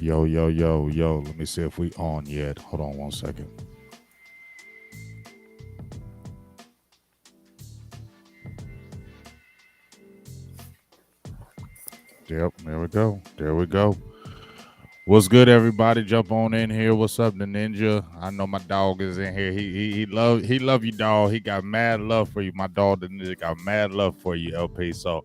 Yo, yo, yo, yo. Let me see if we on yet. Hold on 1 second. Yep, there we go. There we go. What's good, everybody? Jump on in here. What's up, the ninja? I know my dog is in here. He love you, dog. He got mad love for you. My dog, the ninja, got mad love for you, LP. So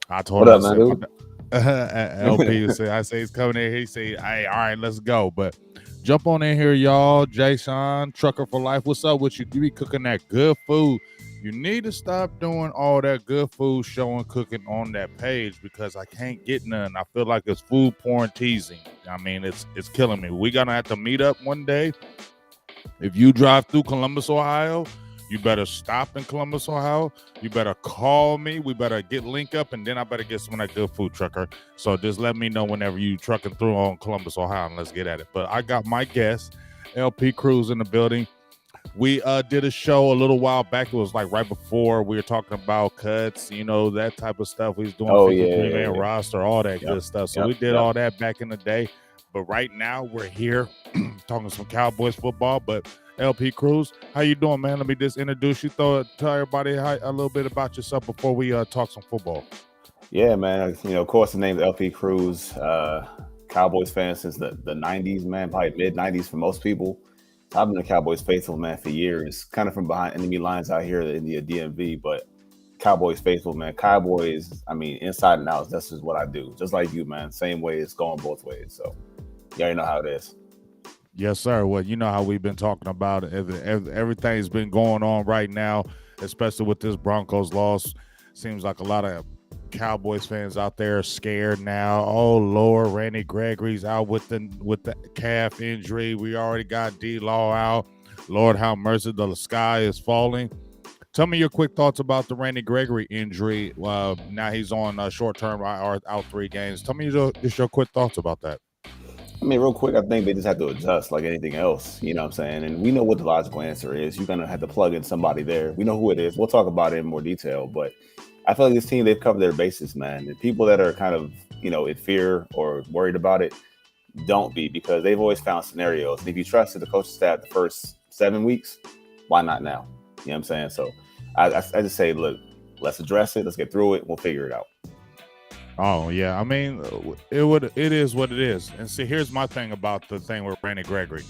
I told What him, up, I man, said, dude? LP said, I say he's coming in. He say, hey, all right, let's go. But jump on in here, y'all. Jason, Trucker for Life. What's up with you? You be cooking that good food. You need to stop doing all that good food showing cooking on that page because I can't get none. I feel like it's food porn teasing. I mean, it's killing me. We're gonna have to meet up one day. If you drive through Columbus, Ohio, you better stop in Columbus, Ohio. You better call me. We better get link up, and then I better get some of that good food, trucker. So just let me know whenever you trucking through on Columbus, Ohio, and let's get at it. But I got my guest, LP Cruz, in the building. We did a show a little while back. It was like right before we were talking about cuts, that type of stuff. We was doing Oh yeah, 53 yeah, man yeah. roster, all that Yep, good stuff. So yep, we did yep. all that back in the day. But right now we're here talking some Cowboys football. But LP Cruz, how you doing, man? Let me just introduce you. Tell everybody a little bit about yourself before we talk some football. Yeah, man. Of course, the name's LP Cruz. Cowboys fan since the '90s, man. Probably mid '90s for most people. So I've been a Cowboys faithful man for years. Kind of from behind enemy lines out here in the DMV, but Cowboys faithful man. Cowboys. I mean, inside and out. That's just what I do. Just like you, man. Same way. It's going both ways. So you already know how it is. Yes, sir. Well, you know how we've been talking about it. Everything's been going on right now, especially with this Broncos loss. Seems like a lot of Cowboys fans out there are scared now. Oh Lord, Randy Gregory's out with the calf injury. We already got D Law out. Lord, how mercy, the sky is falling. Tell me your quick thoughts about the Randy Gregory injury. Now he's on short term or out 3 games. Tell me just your quick thoughts about that. I mean, real quick, I think they just have to adjust like anything else. You know what I'm saying? And we know what the logical answer is. You're going to have to plug in somebody there. We know who it is. We'll talk about it in more detail. But I feel like this team, they've covered their bases, man. And people that are kind of, in fear or worried about it, don't be because they've always found scenarios. And if you trusted the coaching staff the first 7 weeks, why not now? You know what I'm saying? So I just say, look, let's address it. Let's get through it. We'll figure it out. Oh yeah, I mean, it is what it is. And see, here's my thing about the thing with Randy Gregory.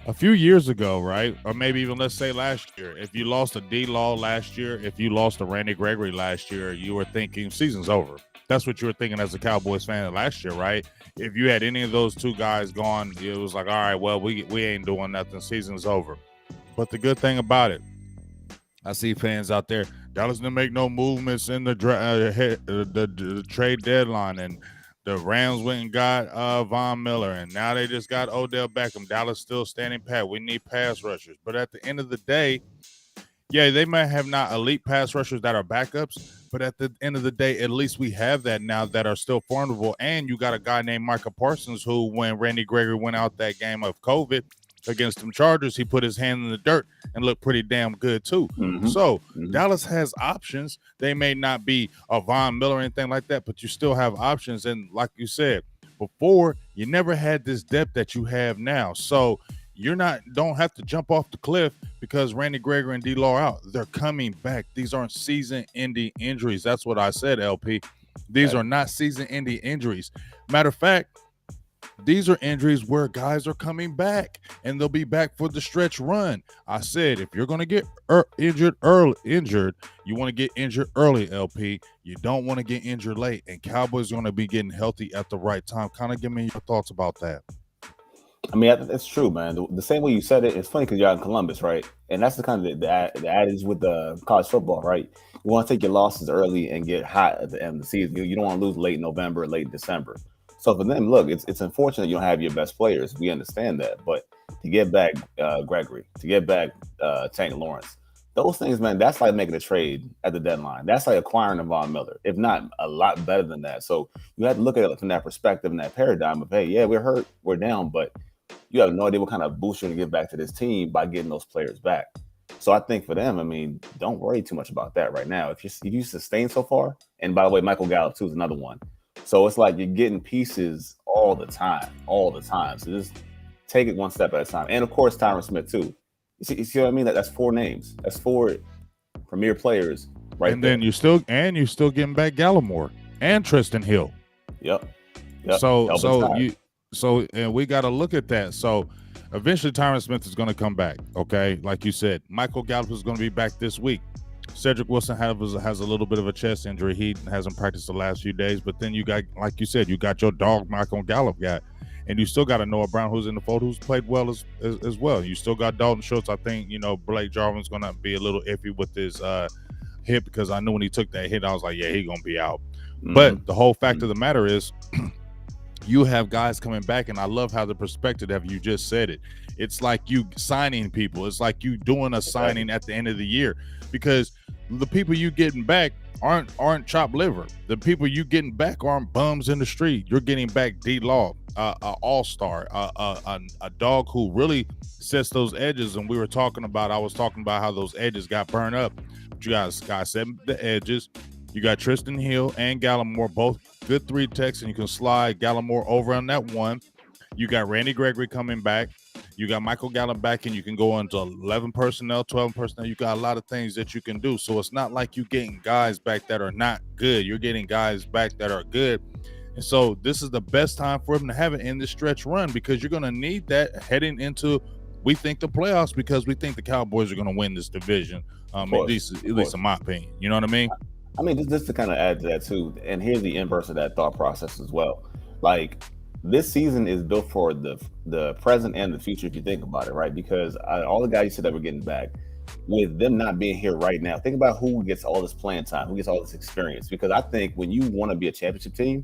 A few years ago, right, or maybe even let's say last year, if you lost a D Law last year, if you lost a Randy Gregory last year, you were thinking season's over. That's what you were thinking as a Cowboys fan last year, right? If you had any of those two guys gone, it was like, all right, well, we ain't doing nothing. Season's over. But the good thing about it, I see fans out there. Dallas didn't make no movements in the trade deadline, and the Rams went and got Von Miller, and now they just got Odell Beckham. Dallas still standing pat. We need pass rushers, but at the end of the day, yeah, they might have not elite pass rushers that are backups, but at the end of the day, at least we have that now that are still formidable. And you got a guy named Micah Parsons who, when Randy Gregory went out that game of COVID against them Chargers, he put his hand in the dirt and looked pretty damn good too. Mm-hmm. So Mm-hmm. Dallas has options. They may not be a Von Miller or anything like that, but you still have options. And like you said before, you never had this depth that you have now. So you're don't have to jump off the cliff because Randy Gregory and D Law are out. They're coming back. These aren't season-ending injuries. That's what I said, LP. These Okay. are not season-ending injuries. Matter of fact, these are injuries where guys are coming back and they'll be back for the stretch run. I said, if you're going to get injured, you want to get injured early, LP. You don't want to get injured late. And Cowboys are going to be getting healthy at the right time. Kind of give me your thoughts about that. I mean, that's true, man. The same way you said it, it's funny because you're out in Columbus, right? And that's the kind of the adage with the college football, right? You want to take your losses early and get hot at the end of the season. You don't want to lose late November, late December. So for them, look, it's unfortunate you don't have your best players. We understand that, but to get back Gregory, to get back Tank Lawrence, those things, man, that's like making a trade at the deadline. That's like acquiring a Von Miller, if not a lot better than that. So you have to look at it from that perspective and that paradigm of, hey, yeah, we're hurt, we're down, but you have no idea what kind of boost you're going to give back to this team by getting those players back. So I think for them, I mean, don't worry too much about that right now. If you sustain so far, and by the way, Michael Gallup too is another one. So it's like you're getting pieces all the time. So just take it one step at a time. And of course, Tyron Smith too. You see what I mean? That's 4 names. That's 4 premier players right and there. then you're still getting back Gallimore and Tristan Hill. Yep. So and we got to look at that. So eventually Tyron Smith is going to come back. Okay, like you said, Michael Gallup is going to be back this week. Cedric Wilson has a little bit of a chest injury. He hasn't practiced the last few days. But then you got, like you said, you got your dog Michael Gallup guy, and you still got a Noah Brown who's in the fold, who's played well as well. You still got Dalton Schultz. I think Blake Jarvin's going to be a little iffy with his hip, because I knew when he took that hit, I was like, yeah, he's going to be out. Mm-hmm. But the whole fact of the matter is, you have guys coming back, and I love how the perspective of you just said it. It's like you signing people. It's like you doing a signing at the end of the year, because the people you getting back aren't chopped liver. The people you getting back aren't bums in the street. You're getting back D-Law, an all-star, a dog who really sets those edges. And I was talking about how those edges got burned up. But you guys set the edges. You got Tristan Hill and Gallimore, both good 3 techs, and you can slide Gallimore over on that one. You got Randy Gregory coming back. You got Michael Gallup back, and you can go into 11 personnel, 12 personnel. You got a lot of things that you can do. So it's not like you're getting guys back that are not good. You're getting guys back that are good. And so this is the best time for them to have it in this stretch run, because you're going to need that heading into, we think, the playoffs, because we think the Cowboys are going to win this division, at least in my opinion. You know what I mean? I mean, just to kind of add to that too, and here's the inverse of that thought process as well. Like, this season is built for the present and the future, if you think about it, right? Because all the guys you said that we're getting back, with them not being here right now, think about who gets all this playing time, who gets all this experience. Because I think when you want to be a championship team,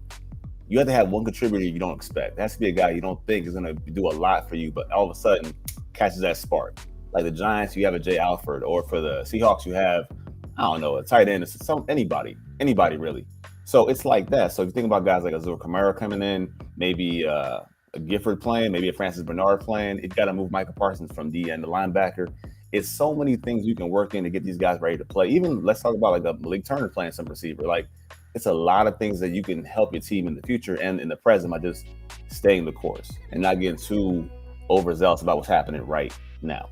you have to have one contributor you don't expect. It has to be a guy you don't think is going to do a lot for you, but all of a sudden catches that spark. Like the Giants, you have a Jay Alford, or for the Seahawks, you have, I don't know, a tight end, anybody really. So it's like that. So if you think about guys like Azur Kamara coming in, maybe a Gifford playing, maybe a Francis Bernard playing, you've got to move Michael Parsons from D end to linebacker. It's so many things you can work in to get these guys ready to play. Even let's talk about like a Malik Turner playing some receiver. Like, it's a lot of things that you can help your team in the future and in the present by just staying the course and not getting too overzealous about what's happening right now.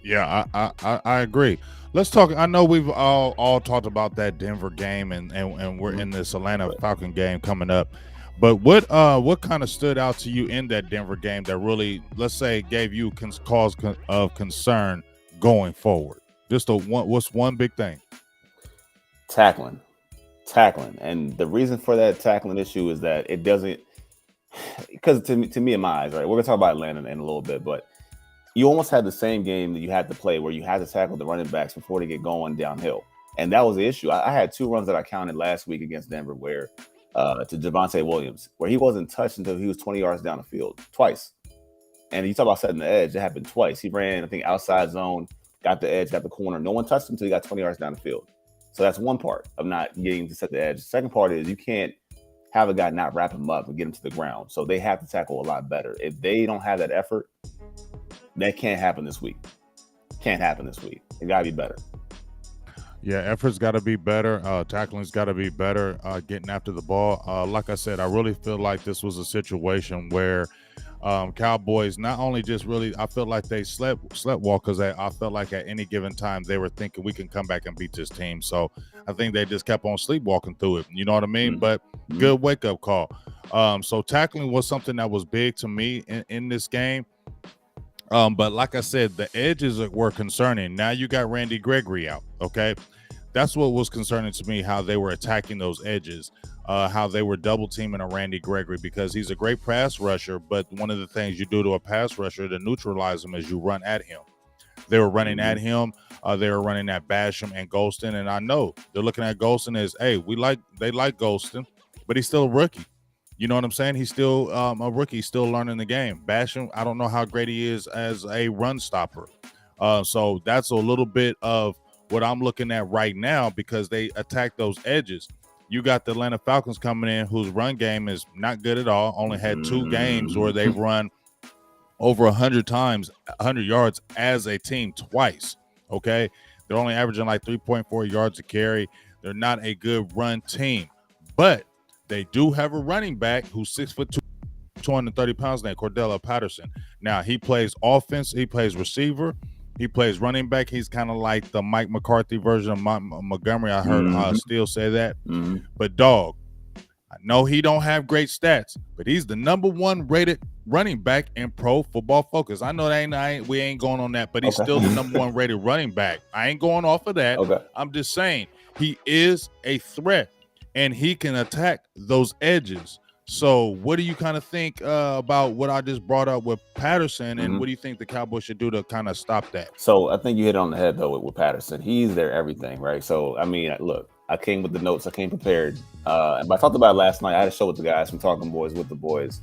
Yeah, I agree. Let's talk. I know we've all talked about that Denver game, and we're in this Atlanta Falcon game coming up. But what kind of stood out to you in that Denver game that really, let's say, gave you cause of concern going forward? What's one big thing? Tackling. And the reason for that tackling issue is that it doesn't, because to me in my eyes, right, we're gonna talk about Atlanta in a little bit, but you almost had the same game that you had to play where you had to tackle the running backs before they get going downhill. And that was the issue. I had 2 runs that I counted last week against Denver where to Javonte Williams, where he wasn't touched until he was 20 yards down the field, twice. And you talk about setting the edge, it happened twice. He ran, I think, outside zone, got the edge, got the corner. No one touched him until he got 20 yards down the field. So that's one part of not getting to set the edge. The second part is you can't have a guy not wrap him up and get him to the ground. So they have to tackle a lot better. If they don't have that effort, that can't happen this week. It got to be better. Yeah, effort's got to be better. Tackling's got to be better. Getting after the ball. Like I said, I really feel like this was a situation where Cowboys not only just really, I felt like they slept walk, because I felt like at any given time they were thinking we can come back and beat this team. So I think they just kept on sleepwalking through it. You know what I mean? Mm-hmm. But good wake up call. So tackling was something that was big to me in this game. But like I said, the edges were concerning. Now you got Randy Gregory out. Okay. That's what was concerning to me, how they were attacking those edges, how they were double teaming a Randy Gregory, because he's a great pass rusher. But one of the things you do to a pass rusher to neutralize him is you run at him. They were running at him. They were running at Basham and Golston. And I know they're looking at Golston as, hey, they like Golston, but he's still a rookie. You know what I'm saying? He's still a rookie, still learning the game. Basham, I don't know how great he is as a run stopper. So that's a little bit of what I'm looking at right now, because they attack those edges. You got the Atlanta Falcons coming in, whose run game is not good at all. Only had 2 games where they've run over 100 yards as a team twice. Okay. They're only averaging like 3.4 yards a carry. They're not a good run team, but They do have a running back who's 6'2", 230 pounds named Cordell Patterson. Now he plays offense, he plays receiver, he plays running back. He's kind of like the Mike McCarthy version of Montgomery. I heard Steele say that. But dog, I know he don't have great stats, but he's the number 1 rated running back in Pro Football Focus. I know we ain't going on that, but he's still the number 1 rated running back. I ain't going off of that. I'm just saying he is a threat and he can attack those edges. So what do you kind of think about what I just brought up with Patterson, and what do you think the Cowboys should do to kind of stop that? So I think you hit it on the head, though, with Patterson. He's their everything, right? So, I mean, look, I came with the notes. I came prepared. But I talked about it last night. I had a show with the guys from Talking Boys with the boys.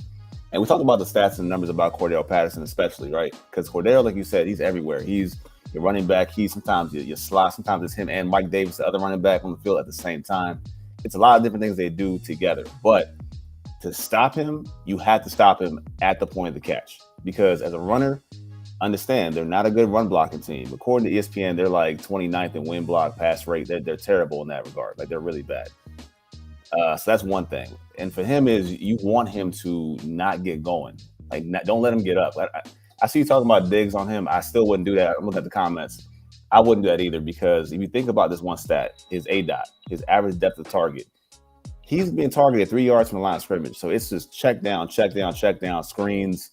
And we talked about the stats and numbers about Cordell Patterson especially, right? Because Cordell, like you said, he's everywhere. He's your running back. He's sometimes your slot. Sometimes it's him and Mike Davis, the other running back, on the field at the same time. It's a lot of different things they do together. But to stop him, you have to stop him at the point of the catch. Because as a runner, understand they're not a good run blocking team. According to ESPN, they're like 29th in win block pass rate. They're terrible in that regard. Like, they're really bad. So that's one thing. And for him is you want him to not get going. Like, don't let him get up. I see you talking about digs on him. I still wouldn't do that. I'm looking at the comments. I wouldn't do that either, because if you think about this one stat, his ADOT, his average depth of target, he's being targeted 3 yards from the line of scrimmage. So it's just check down, screens,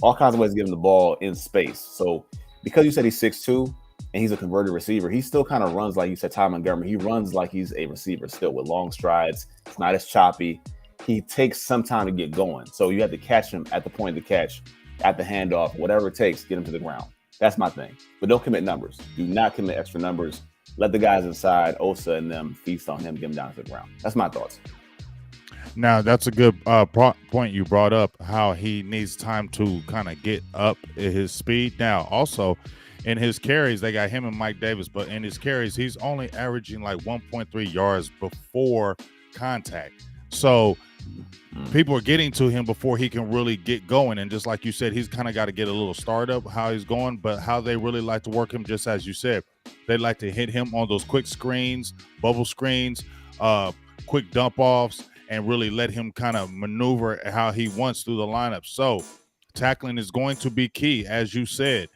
all kinds of ways to give him the ball in space. So because you said he's 6'2", and he's a converted receiver, he still kind of runs like you said, Ty Montgomery. He runs like he's a receiver still with long strides. It's not as choppy. He takes some time to get going. So you have to catch him at the point of the catch, at the handoff, whatever it takes, get him to the ground. That's my thing. But don't commit numbers. Do not commit extra numbers. Let the guys inside, Osa and them, feast on him, get him down to the ground. That's my thoughts. Now, that's a good point you brought up, how he needs time to kind of get up at his speed. Now, also, in his carries, they got him and Mike Davis, but in his carries, he's only averaging like 1.3 yards before contact. So people are getting to him before he can really get going. And just like you said, he's kind of got to get a little startup how he's going, but how they really like to work him, just as you said, they like to hit him on those quick screens, bubble screens, quick dump offs, and really let him kind of maneuver how he wants through the lineup. So tackling is going to be key, as you said,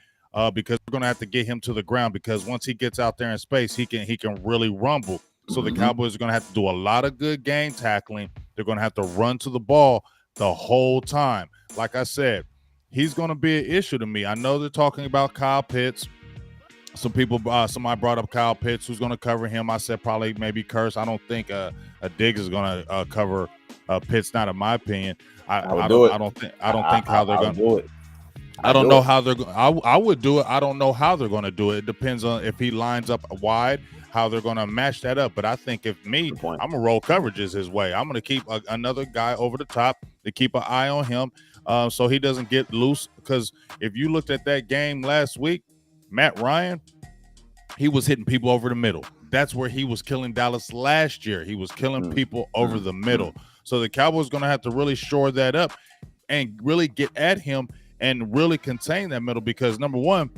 because we're going to have to get him to the ground, because once he gets out there in space, he can really rumble. So the Cowboys are going to have to do a lot of good game tackling. They're going to have to run to the ball the whole time. Like I said, he's going to be an issue to me. I know they're talking about Kyle Pitts. Some people, somebody brought up Kyle Pitts, who's going to cover him. I said probably maybe Curse. I don't think a Diggs is going to cover Pitts. Not in my opinion. I don't think how they're going to do it. I don't know how they're going. I would do it. I don't know how they're going to do it. It depends on if he lines up wide, how they're going to match that up. But I think if me, I'm going to roll coverages his way. I'm going to keep another guy over the top to keep an eye on him so he doesn't get loose. Because if you looked at that game last week, Matt Ryan, he was hitting people over the middle. That's where he was killing Dallas last year. He was killing people over the middle. So the Cowboys going to have to really shore that up and really get at him and really contain that middle, because number one,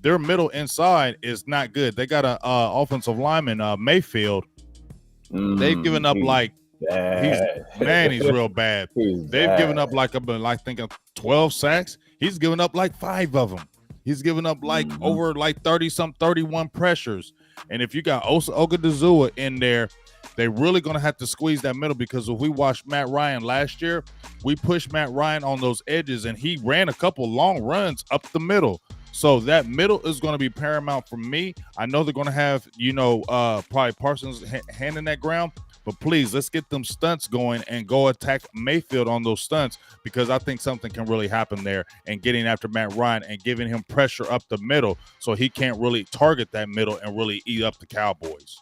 their middle inside is not good. They got an offensive lineman, Mayfield. They've given up like he's real bad. They've given up like 12 sacks. He's given up like 5 of them. He's given up like over like 31 pressures. And if you got Osa Ogadazua in there, they're really going to have to squeeze that middle, because if we watched Matt Ryan last year, we pushed Matt Ryan on those edges and he ran a couple long runs up the middle. So that middle is going to be paramount for me. I know they're going to have, probably Parsons hand in that ground, but please, let's get them stunts going and go attack Mayfield on those stunts, because I think something can really happen there, and getting after Matt Ryan and giving him pressure up the middle so he can't really target that middle and really eat up the Cowboys.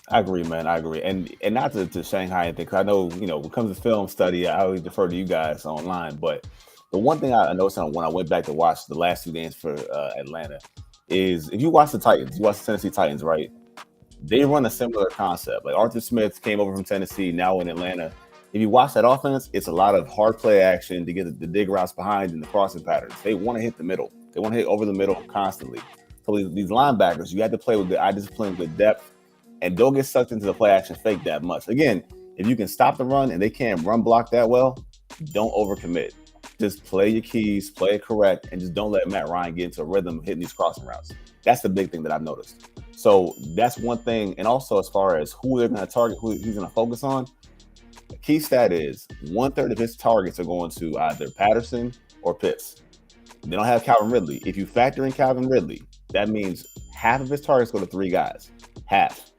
I agree, man. I agree. And not to Shanghai anything, because I know, when it comes to film study, I always defer to you guys online. But the one thing I noticed when I went back to watch the last 2 games for Atlanta is, if you watch the Titans, you watch the Tennessee Titans, right? They run a similar concept. Like Arthur Smith came over from Tennessee, now in Atlanta. If you watch that offense, it's a lot of hard play action to get the dig routes behind and the crossing patterns. They want to hit the middle. They want to hit over the middle constantly. So these linebackers, you have to play with good eye discipline, good depth, and don't get sucked into the play action fake that much. Again, If you can stop the run and they can't run block that well, don't overcommit. Just play your keys, play it correct, and just don't let Matt Ryan get into a rhythm of hitting these crossing routes. That's the big thing that I've noticed. So that's one thing. And also, as far as who they're going to target, who he's going to focus on, the key stat is 1/3 of his targets are going to either Patterson or Pitts. They don't have Calvin Ridley. If you factor in Calvin Ridley, that means half of his targets go to 3 guys. Half.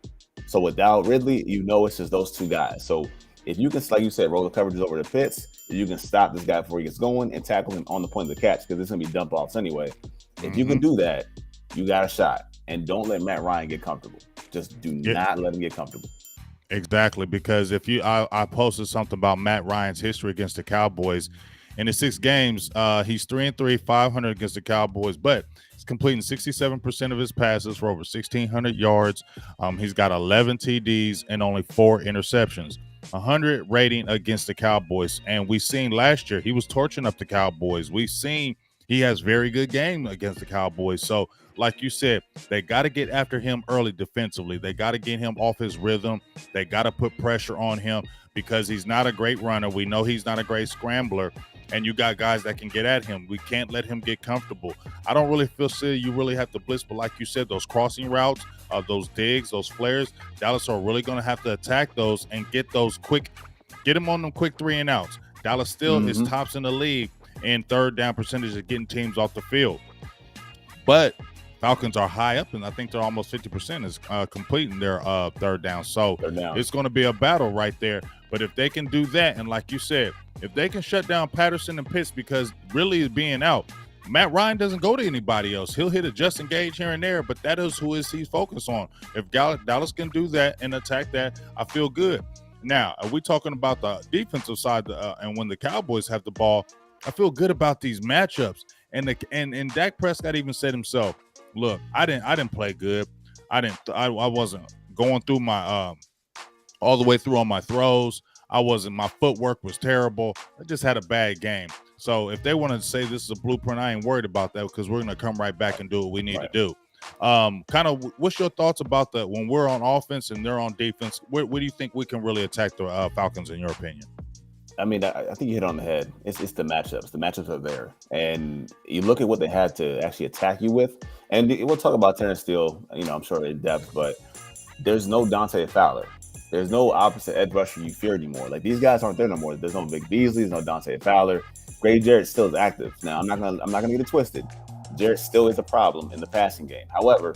So without Ridley, it's just those 2 guys. So if you can, like you said, roll the coverages over to Pitts, you can stop this guy before he gets going and tackle him on the point of the catch because it's going to be dump offs anyway. If you can do that, you got a shot. And don't let Matt Ryan get comfortable. Just do not let him get comfortable. Exactly, because if I posted something about Matt Ryan's history against the Cowboys. In the 6 games, he's 3-3, 500 against the Cowboys, but he's completing 67% of his passes for over 1,600 yards. He's got 11 TDs and only 4 interceptions. 100 rating against the Cowboys, and we seen last year he was torching up the Cowboys. We've seen he has very good game against the Cowboys. So, like you said, they got to get after him early defensively. They got to get him off his rhythm. They got to put pressure on him because he's not a great runner. We know he's not a great scrambler. And you got guys that can get at him. We can't let him get comfortable. I don't really feel you really have to blitz, but like you said, those crossing routes, those digs, those flares, Dallas are really going to have to attack those and get him on them quick 3 and outs. Dallas still is tops in the league in third down percentage of getting teams off the field. But Falcons are high up, and I think they're almost 50% is completing their third down. So it's going to be a battle right there. But if they can do that, and like you said, if they can shut down Patterson and Pitts because Ridley is being out, Matt Ryan doesn't go to anybody else. He'll hit a Justin Gage here and there, but that is he's focused on. If Dallas can do that and attack that, I feel good. Now, are we talking about the defensive side? And when the Cowboys have the ball, I feel good about these matchups. And Dak Prescott even said himself, "Look, I didn't play good. I wasn't going through my all the way through on my throws. My footwork was terrible. I just had a bad game." So if they want to say this is a blueprint, I ain't worried about that because we're going to come right back and do what we need to do. Kind of what's your thoughts about that when we're on offense and they're on defense? Where do you think we can really attack the Falcons in your opinion? I mean, I think you hit on the head. It's the matchups. The matchups are there. And you look at what they had to actually attack you with. And we'll talk about Terrence Steele, I'm sure in depth, but there's no Dante Fowler. There's no opposite edge rusher you fear anymore. Like, these guys aren't there no more. There's no Vic Beasley. There's no Dante Fowler. Gray Jarrett still is active. Now, I'm not gonna get it twisted. Jarrett still is a problem in the passing game. However,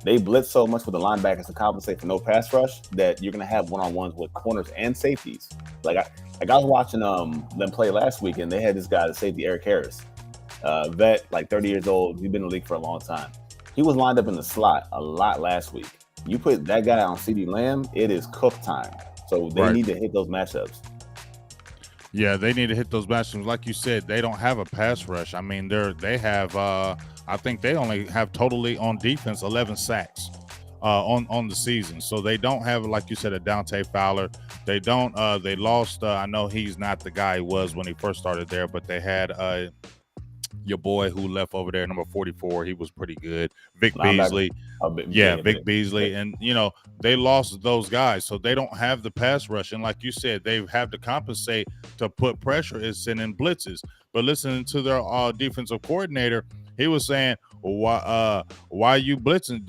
they blitz so much with the linebackers to compensate for no pass rush that you're gonna have one-on-ones with corners and safeties. Like I was watching them play last week, and they had this guy, the safety Eric Harris, vet, like 30 years old. He's been in the league for a long time. He was lined up in the slot a lot last week. You put that guy on CeeDee Lamb, it is cook time. So they need to hit those matchups. Yeah, they need to hit those matchups. Like you said, they don't have a pass rush. I mean, they have I think they only have totally on defense 11 sacks on the season. So they don't have, like you said, a Dante Fowler. They don't. They lost. I know he's not the guy he was when he first started there, but they had your boy who left over there, number 44. He was pretty good. Vic Beasley. Vic Beasley. And, they lost those guys. So they don't have the pass rush. And like you said, they have to compensate to put pressure is sending blitzes. But listening to their defensive coordinator, he was saying, well, why are you blitzing?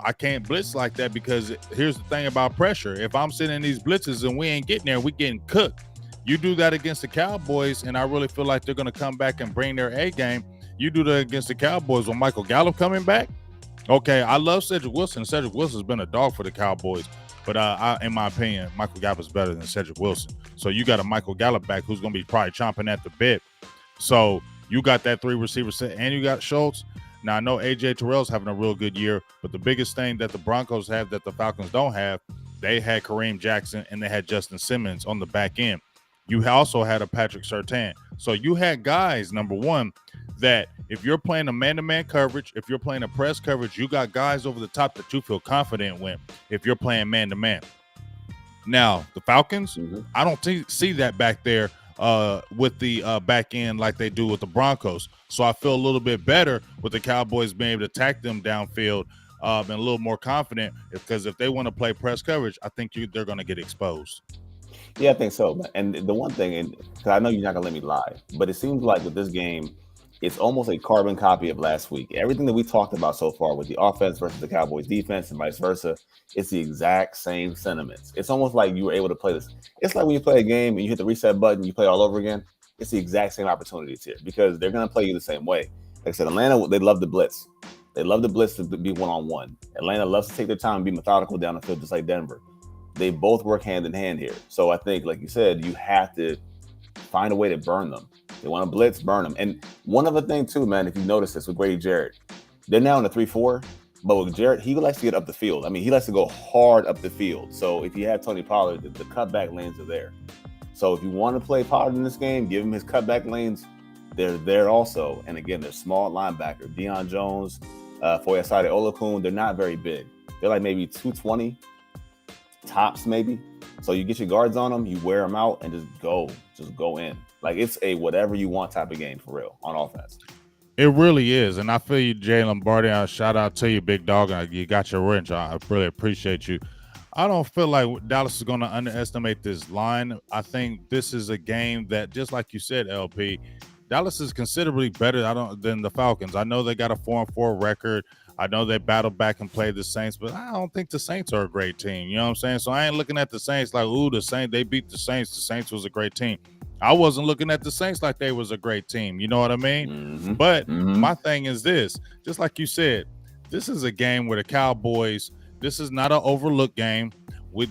I can't blitz like that because here's the thing about pressure. If I'm sending these blitzes and we ain't getting there, we getting cooked. You do that against the Cowboys, and I really feel like they're going to come back and bring their A game. You do that against the Cowboys with Michael Gallup coming back. Okay, I love Cedric Wilson. Cedric Wilson's been a dog for the Cowboys, but in my opinion, Michael Gallup is better than Cedric Wilson. So you got a Michael Gallup back who's going to be probably chomping at the bit. So you got that 3 receiver set, and you got Schultz. Now, I know A.J. Terrell's having a real good year, but the biggest thing that the Broncos have that the Falcons don't have, they had Kareem Jackson and they had Justin Simmons on the back end. You also had a Patrick Surtain. So you had guys, number one, that if you're playing a man-to-man coverage, if you're playing a press coverage, you got guys over the top that you feel confident with if you're playing man-to-man. Now, the Falcons, I don't see that back there with the back end like they do with the Broncos. So I feel a little bit better with the Cowboys being able to attack them downfield and a little more confident because if they want to play press coverage, I think they're going to get exposed. Yeah, I think so. And the one thing, and because I know you're not gonna let me lie, but it seems like with this game, it's almost a carbon copy of last week. Everything that we talked about so far with the offense versus the Cowboys defense and vice versa, it's the exact same sentiments. It's almost like you were able to play this. It's like when you play a game and you hit the reset button, you play all over again. It's the exact same opportunities here because they're gonna play you the same way. Like I said, Atlanta, they love the blitz. They love the blitz to be one-on-one. Atlanta loves to take their time and be methodical down the field, just like Denver. They both work hand in hand here. So I think, like you said, you have to find a way to burn them. They want to blitz, burn them. And one other thing too, man, if you notice this with Grady Jarrett, they're now in the 3-4. But with Jarrett, he likes to get up the field. I mean, he likes to go hard up the field. So if you have Tony Pollard, the cutback lanes are there. So if you want to play Pollard in this game, give him his cutback lanes. They're there also. And again, they're small linebacker. Deion Jones, Foyesade Olakun, they're not very big. They're like maybe 220 tops maybe. So you get your guards on them, you wear them out, and just go in. Like it's a whatever you want type of game for real on offense. It really is, and I feel you, Jay Lombardi. Shout out to you, big dog. You got your wrench. I really appreciate you. I don't feel like Dallas is going to underestimate this line. I think this is a game that, just like you said, LP, Dallas is considerably better than the Falcons. I know they got a 4-4 record. I know they battled back and played the Saints, but I don't think the Saints are a great team. You know what I'm saying? So I ain't looking at the Saints like, ooh, the Saints, they beat the Saints. The Saints was a great team. I wasn't looking at the Saints like they was a great team. You know what I mean? Mm-hmm. But my thing is this, just like you said, this is a game where the Cowboys, this is not an overlooked game.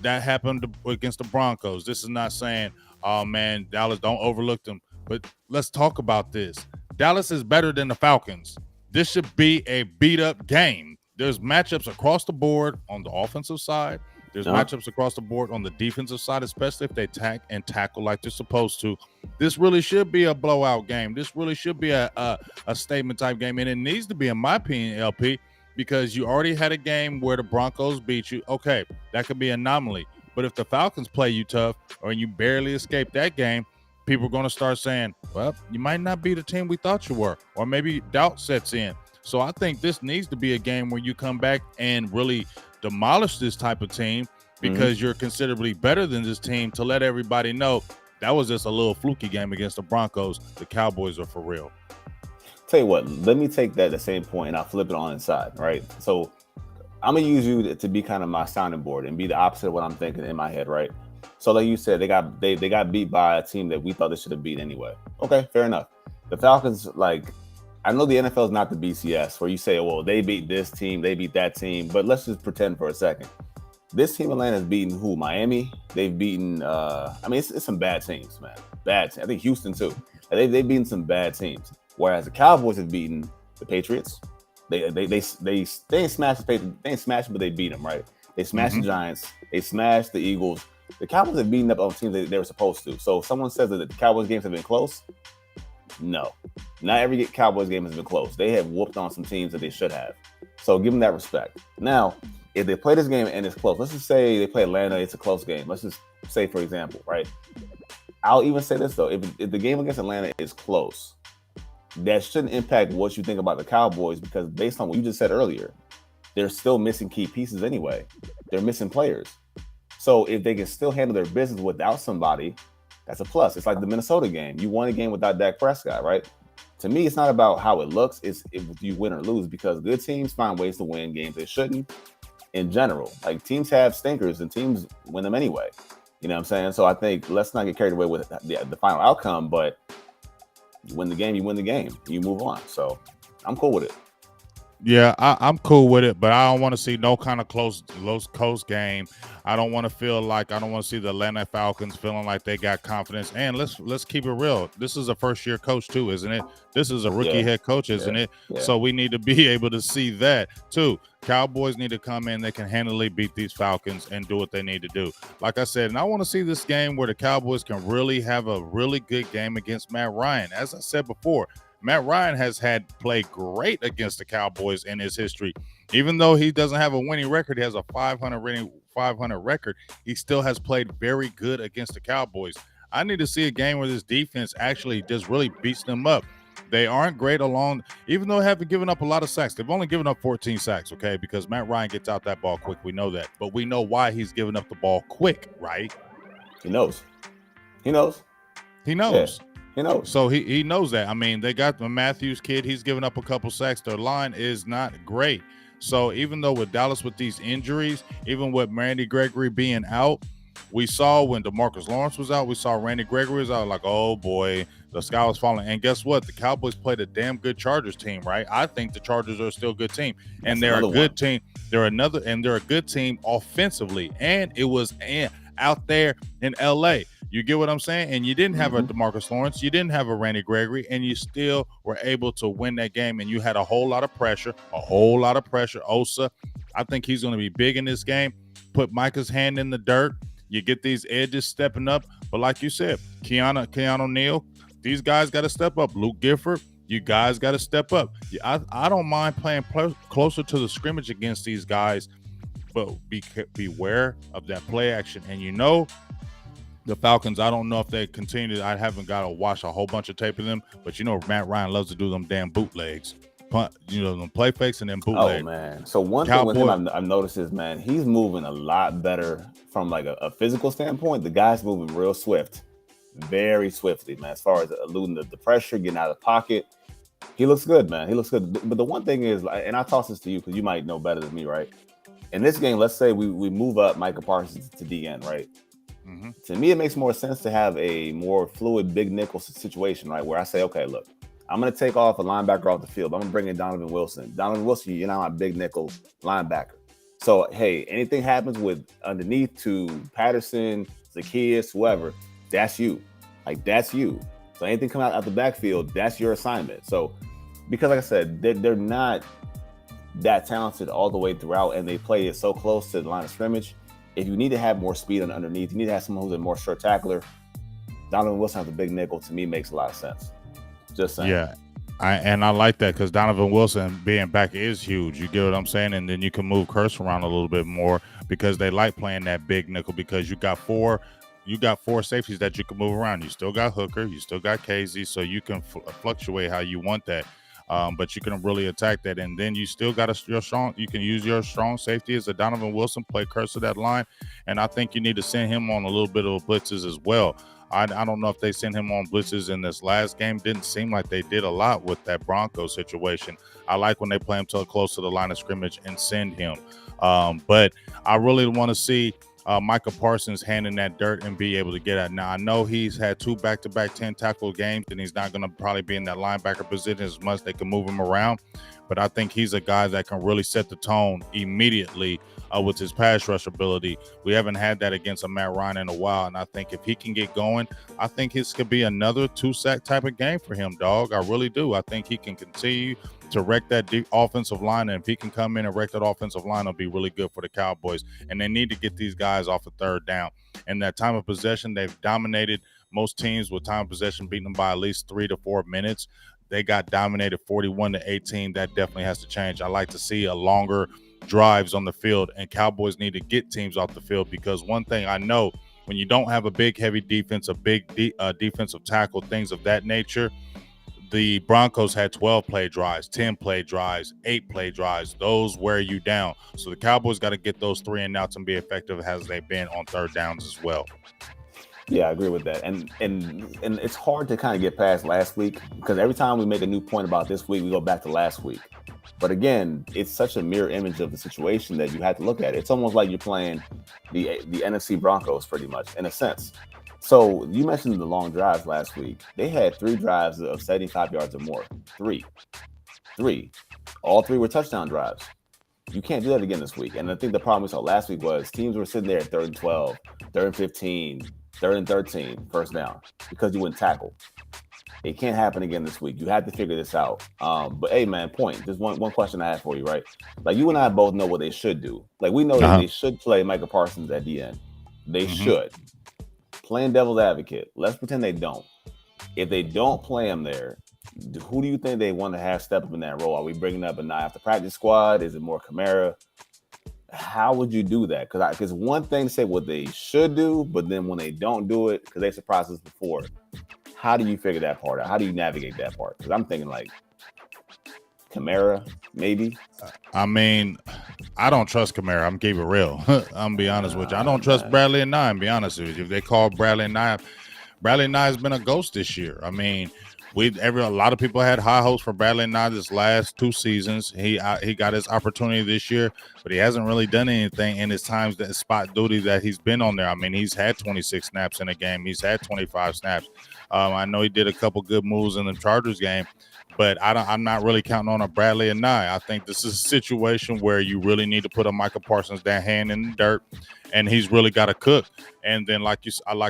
That happened against the Broncos. This is not saying, oh, man, Dallas, don't overlook them. But let's talk about this. Dallas is better than the Falcons. This should be a beat-up game. There's matchups across the board on the offensive side. There's matchups across the board on the defensive side, especially if they tackle like they're supposed to. This really should be a blowout game. This really should be a statement-type game, and it needs to be, in my opinion, LP, because you already had a game where the Broncos beat you. Okay, that could be an anomaly. But if the Falcons play you tough or you barely escape that game, people are going to start saying, well, you might not be the team we thought you were, or maybe doubt sets in. So I think this needs to be a game where you come back and really demolish this type of team because you're considerably better than this team, to let everybody know that was just a little fluky game against the Broncos. The Cowboys are for real. Tell you what, let me take that the same point and I'll flip it on inside, right? So I'm going to use you to be kind of my sounding board and be the opposite of what I'm thinking in my head, right? So like you said, they got beat by a team that we thought they should have beat anyway. Okay, fair enough. The Falcons, like, I know the NFL is not the BCS where you say, well, they beat this team, they beat that team, but let's just pretend for a second. This team Atlanta has beaten who? Miami. They've beaten. It's some bad teams, man. Bad teams. I think Houston too. They've beaten some bad teams. Whereas the Cowboys have beaten the Patriots. They ain't smashed the Patriots. They ain't smashed, but they beat them, right? They smashed the Giants. They smashed the Eagles. The Cowboys have beaten up on teams that they were supposed to. So if someone says that the Cowboys games have been close, no. Not every Cowboys game has been close. They have whooped on some teams that they should have. So give them that respect. Now, if they play this game and it's close, let's just say they play Atlanta, it's a close game. Let's just say, for example, right? I'll even say this, though. If the game against Atlanta is close, that shouldn't impact what you think about the Cowboys, because based on what you just said earlier, they're still missing key pieces anyway. They're missing players. So if they can still handle their business without somebody, that's a plus. It's like the Minnesota game. You won a game without Dak Prescott, right? To me, it's not about how it looks. It's if you win or lose, because good teams find ways to win games they shouldn't. In general, like, teams have stinkers and teams win them anyway. You know what I'm saying? So I think let's not get carried away with the final outcome, but you win the game, you move on. So I'm cool with it. Yeah, I'm cool with it, but I don't want to see no kind of close game. I don't want to see the Atlanta Falcons feeling like they got confidence. And let's keep it real. This is a first-year coach too, isn't it? This is a rookie head coach, isn't it? Yeah. So we need to be able to see that too. Cowboys need to come in. They can handily beat these Falcons and do what they need to do. Like I said, and I want to see this game where the Cowboys can really have a really good game against Matt Ryan. As I said before, Matt Ryan has played great against the Cowboys in his history. Even though he doesn't have a winning record, he has a 500 record. He still has played very good against the Cowboys. I need to see a game where this defense actually just really beats them up. They aren't great along, even though they haven't given up a lot of sacks. They've only given up 14 sacks, okay, because Matt Ryan gets out that ball quick. We know that. But we know why he's giving up the ball quick, right? He knows. He knows. He Yeah, knows. he knows. So he knows that. I mean, they got the Matthews kid. He's given up a couple sacks. Their line is not great. So even though with Dallas with these injuries, even with Randy Gregory being out, we saw when DeMarcus Lawrence was out, we saw Randy Gregory was out. Like, oh boy, the sky was falling. And guess what? The Cowboys played a damn good Chargers team, right? I think the Chargers are still a good team, and they're a good team. They're a good team offensively, and it was out there in LA. You get what I'm saying? And you didn't have a DeMarcus Lawrence, you didn't have a Randy Gregory, and you still were able to win that game. And you had a whole lot of pressure. Osa, I think he's going to be big in this game. Put Micah's hand in the dirt. You get these edges stepping up. But like you said, Keanu Neal, these guys got to step up. Luke Gifford, you guys got to step up. I don't mind playing closer to the scrimmage against these guys, but beware of that play action. And the Falcons, I don't know if they continue. I haven't got to watch a whole bunch of tape of them, but Matt Ryan loves to do them damn bootlegs. Them play fakes and then bootleg. Oh, man. So one thing with him I've noticed is, man, he's moving a lot better from like a physical standpoint. The guy's moving real swift, very swiftly, man, as far as eluding the pressure, getting out of the pocket. He looks good, man. He looks good. But the one thing is, and I'll toss this to you because you might know better than me, right? In this game, let's say we move up Micah Parsons to DN, right? Mm-hmm. To me, it makes more sense to have a more fluid big nickel situation, right? Where I say, okay, look, I'm going to take off a linebacker off the field. I'm going to bring in Donovan Wilson. Donovan Wilson, you're not my big nickel linebacker. So, hey, anything happens with underneath to Patterson, Zacchaeus, whoever, that's you. Like, that's you. So anything coming out the backfield, that's your assignment. So, because like I said, they're not that talented all the way throughout, and they play it so close to the line of scrimmage. If you need to have more speed on underneath, you need to have someone who's a more sure tackler. Donovan Wilson has a big nickel. To me, makes a lot of sense. Just saying. Yeah, I like that because Donovan Wilson being back is huge. You get what I'm saying? And then you can move Curse around a little bit more because they like playing that big nickel because you got four safeties that you can move around. You still got Hooker, you still got Casey, so you can fluctuate how you want that. But you can really attack that, and then you still got you can use your strong safety as a Donovan Wilson, play Curse of that line, and I think you need to send him on a little bit of blitzes as well. I don't know if they sent him on blitzes in this last game. Didn't seem like they did a lot with that Broncos situation. I like when they play him close to the line of scrimmage and send him. But I really want to see Micah Parsons hand in that dirt and be able to get at. Now, I know he's had 2 back-to-back 10-tackle games, and he's not going to probably be in that linebacker position as much. They can move him around. But I think he's a guy that can really set the tone immediately with his pass rush ability. We haven't had that against a Matt Ryan in a while, and I think if he can get going, I think this could be another 2-sack type of game for him, dog. I really do. I think he can continue to wreck that offensive line, and if he can come in and wreck that offensive line, it'll be really good for the Cowboys. And they need to get these guys off of third down. And that time of possession, they've dominated most teams with time of possession, beating them by at least 3 to 4 minutes. They got dominated 41-18. That definitely has to change. I like to see a longer drives on the field, and Cowboys need to get teams off the field because one thing I know, when you don't have a big, heavy defense, a big defensive tackle, things of that nature, the Broncos had 12-play drives, 10-play drives, 8-play drives. Those wear you down. So the Cowboys got to get those 3 and outs and be effective as they've been on third downs as well. Yeah, I agree with that. And it's hard to kind of get past last week because every time we make a new point about this week, we go back to last week. But again, it's such a mirror image of the situation that you have to look at. It's almost like you're playing the NFC Broncos pretty much in a sense. So you mentioned the long drives last week. They had 3 drives of 75 yards or more. 3. All 3 were touchdown drives. You can't do that again this week. And I think the problem we saw last week was teams were sitting there at 3rd and 12, 3rd and 15, 3rd and 13, first down, because you wouldn't tackle. It can't happen again this week. You have to figure this out. But hey, man, just one question I have for you, right? Like you and I both know what they should do. Like we know that they should play Micah Parsons at the end. They should. Playing devil's advocate. Let's pretend they don't. If they don't play him there, who do you think they want to have step up in that role? Are we bringing up a night after practice squad? Is it more Kamara? How would you do that? Because one thing to say what they should do, but then when they don't do it, because they surprised us before, how do you figure that part out? How do you navigate that part? Because I'm thinking like Kamara, maybe. I mean, I don't trust Kamara. I'm keep it real. I'm gonna be honest with you. I don't trust Man. Bradley and Nye. I'm be honest with you. If they call Bradley and Nye, Bradley and Nye has been a ghost this year. I mean, a lot of people had high hopes for Bradley and Nye this last 2 seasons. He got his opportunity this year, but he hasn't really done anything in his times that spot duty that he's been on there. I mean, he's had 26 snaps in a game. He's had 25 snaps. I know he did a couple good moves in the Chargers game, but I'm not really counting on a Bradley and Nye. I think this is a situation where you really need to put a Micah Parsons that hand in the dirt, and he's really got to cook. And then, like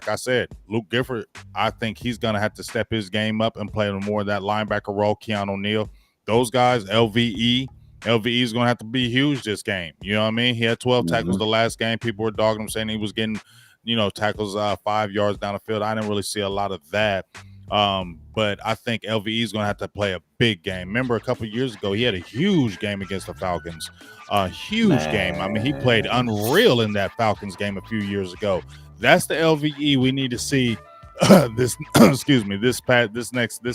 I said, Luke Gifford, I think he's gonna have to step his game up and play more of that linebacker role. Keanu O'Neal, those guys, LVE is gonna have to be huge this game. You know what I mean? He had 12 tackles the last game. People were dogging him, saying he was getting, tackles 5 yards down the field. I didn't really see a lot of that. But I think LVE is going to have to play a big game. Remember, a couple of years ago, he had a huge game against the Falcons. A huge game. I mean, he played unreal in that Falcons game a few years ago. That's the LVE we need to see this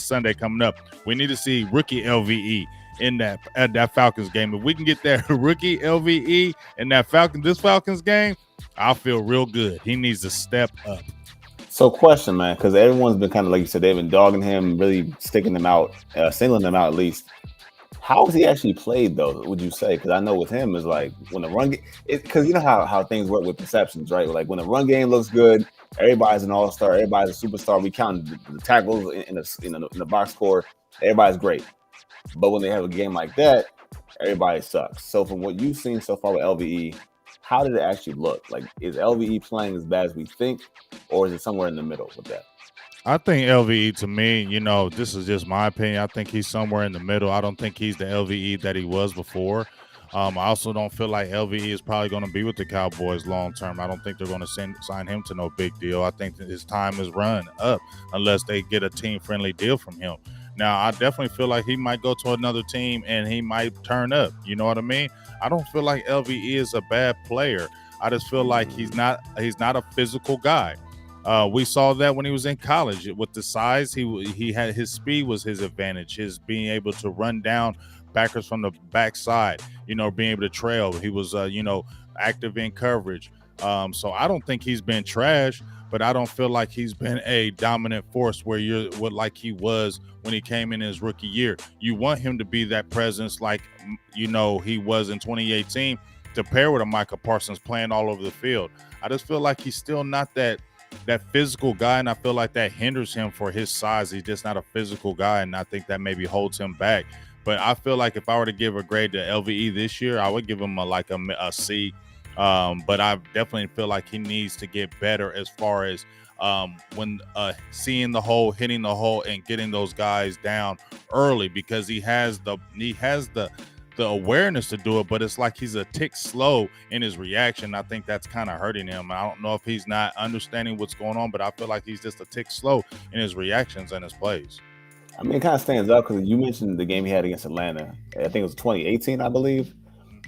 Sunday coming up. We need to see rookie LVE in that Falcons game. If we can get that rookie LVE in this Falcons game, I'll feel real good. He needs to step up. So, question, man, because everyone's been kind of, like you said, they've been dogging him, really sticking them out, singling them out at least. How has he actually played, though, would you say? Because I know with him is like when the run game, because you know how things work with perceptions, right? Like when the run game looks good, everybody's an all-star, everybody's a superstar. We count the tackles in the box score, everybody's great. But when they have a game like that, everybody sucks. So from what you've seen so far with LVE, how did it actually look? Like, is LVE playing as bad as we think, or is it somewhere in the middle with that? I think LVE, to me, this is just my opinion. I think he's somewhere in the middle. I don't think he's the LVE that he was before. I also don't feel like LVE is probably going to be with the Cowboys long term. I don't think they're going to sign him to no big deal. I think that his time is run up unless they get a team-friendly deal from him. Now, I definitely feel like he might go to another team and he might turn up. You know what I mean? I don't feel like LVE is a bad player. I just feel like he's not a physical guy. We saw that when he was in college with the size. He had his speed was his advantage. His being able to run down backers from the backside, being able to trail. He was, active in coverage. So I don't think he's been trash, but I don't feel like he's been a dominant force like he was when he came in his rookie year. You want him to be that presence like, he was in 2018 to pair with a Micah Parsons playing all over the field. I just feel like he's still not that physical guy, and I feel like that hinders him for his size. He's just not a physical guy, and I think that maybe holds him back. But I feel like if I were to give a grade to LVE this year, I would give him a C. But I definitely feel like he needs to get better as far as when seeing the hole, hitting the hole, and getting those guys down early, because he has the awareness to do it, but it's like he's a tick slow in his reaction. I think that's kind of hurting him. I don't know if he's not understanding what's going on, but I feel like he's just a tick slow in his reactions and his plays. I mean, it kind of stands out because you mentioned the game he had against Atlanta. I think it was 2018, I believe.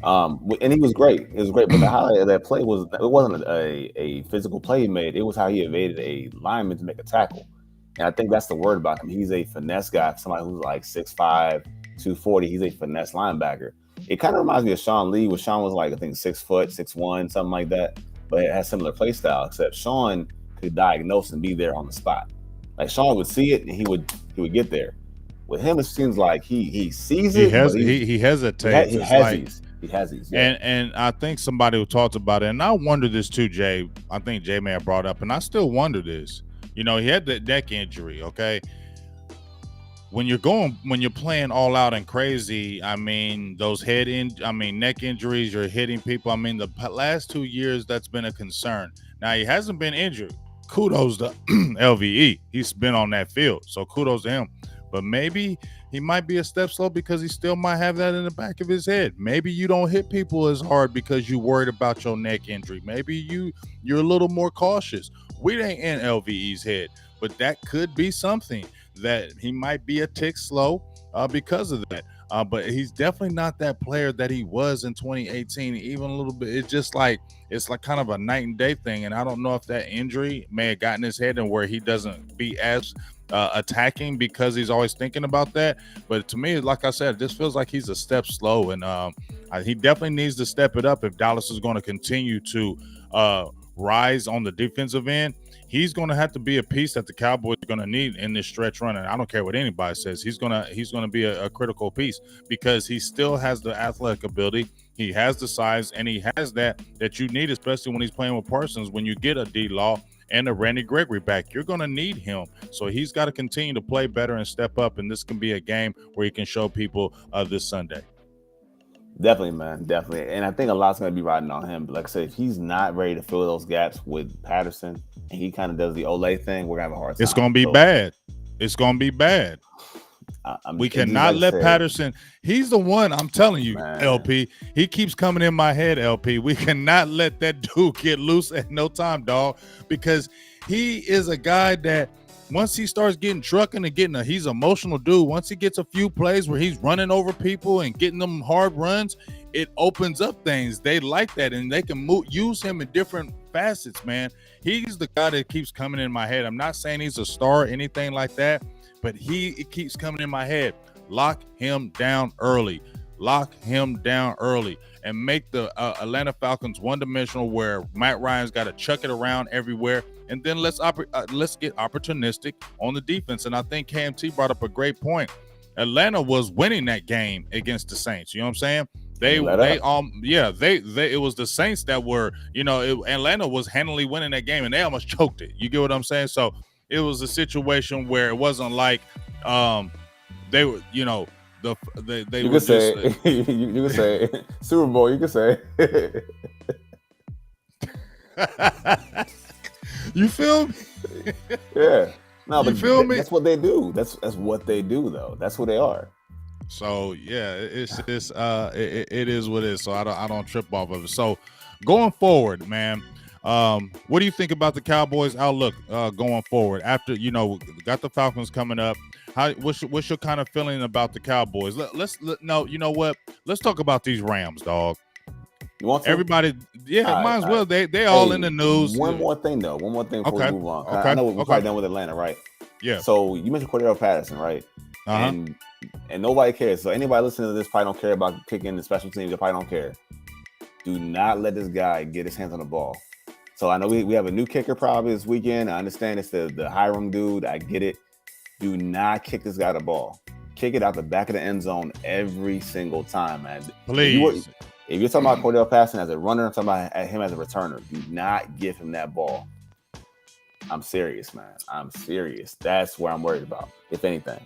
And he was great. It was great, but the highlight of that play wasn't a physical play he made. It was how he evaded a lineman to make a tackle. And I think that's the word about him. He's a finesse guy. Somebody who's like 6'5", 240. He's a finesse linebacker. It kind of reminds me of Sean Lee, when Sean was like, I think 6 foot, 6'1", something like that. But it has similar play style, except Sean could diagnose and be there on the spot. Like Sean would see it and he would get there. With him, it seems like he sees it. He hesitates. He has these. Yeah. And I think somebody who talked about it, and I wonder this too, Jay. I think Jay may have brought up, and I still wonder this. He had that neck injury, okay? When you're playing all out and crazy, I mean, those neck injuries, you're hitting people. I mean, the last 2 years, that's been a concern. Now, he hasn't been injured. Kudos to LVE. He's been on that field, so kudos to him. But maybe he might be a step slow because he still might have that in the back of his head. Maybe you don't hit people as hard because you're worried about your neck injury. Maybe you're a little more cautious. We ain't in LVE's head, but that could be something that he might be a tick slow because of that. But he's definitely not that player that he was in 2018, even a little bit. It's like kind of a night and day thing. And I don't know if that injury may have gotten his head and where he doesn't be as attacking because he's always thinking about that. But to me, like I said, this feels like he's a step slow, and he definitely needs to step it up if Dallas is going to continue to rise on the defensive end. He's going to have to be a piece that the Cowboys are going to need in this stretch run. And I don't care what anybody says. He's going to be a critical piece because he still has the athletic ability. He has the size, and he has that you need, especially when he's playing with Parsons. When you get a D-Law and a Randy Gregory back, you're going to need him. So he's got to continue to play better and step up. And this can be a game where he can show people this Sunday. Definitely, man. Definitely. And I think a lot's going to be riding on him. But like I said, if he's not ready to fill those gaps with Patterson and he kind of does the Olay thing, we're going to have a hard time. It's going to be bad. It's going to be bad. We cannot let Patterson. He's the one. I'm telling you, man. LP. He keeps coming in my head, LP. We cannot let that dude get loose at no time, dog, because he is a guy that once he starts getting trucking and he's an emotional dude. Once he gets a few plays where he's running over people and getting them hard runs, it opens up things. They like that, and they can use him in different facets, man. He's the guy that keeps coming in my head. I'm not saying he's a star or anything like that, but it keeps coming in my head. Lock him down early. Lock him down early and make the Atlanta Falcons one-dimensional where Matt Ryan's got to chuck it around everywhere. And then let's get opportunistic on the defense. And I think KMT brought up a great point. Atlanta was winning that game against the Saints. You know what I'm saying? It was the Saints that were, Atlanta was handily winning that game and they almost choked it. You get what I'm saying? So it was a situation where it wasn't like they were, they you were could say you could say Super Bowl. You could say. You feel me? Yeah. No, but you feel me? That's what they do. That's what they do, though. That's who they are. So yeah, it is what it is. So I don't trip off of it. So going forward, man, what do you think about the Cowboys' outlook going forward? After got the Falcons coming up. What's your kind of feeling about the Cowboys? Let's talk about these Rams, dog. You want to? Everybody, might as well. They all in the news. One more thing before we move on. Okay. I know we're probably done with Atlanta, right? Yeah. So you mentioned Cordero Patterson, right? Uh-huh. And nobody cares. So anybody listening to this probably don't care about kicking the special teams. They probably don't care. Do not let this guy get his hands on the ball. So I know we have a new kicker probably this weekend. I understand it's the Hiram dude. I get it. Do not kick this guy the ball. Kick it out the back of the end zone every single time, man. Please. If you're talking about Cordell Patterson as a runner, I'm talking about him as a returner. Do not give him that ball. I'm serious, man. I'm serious. That's where I'm worried about, if anything.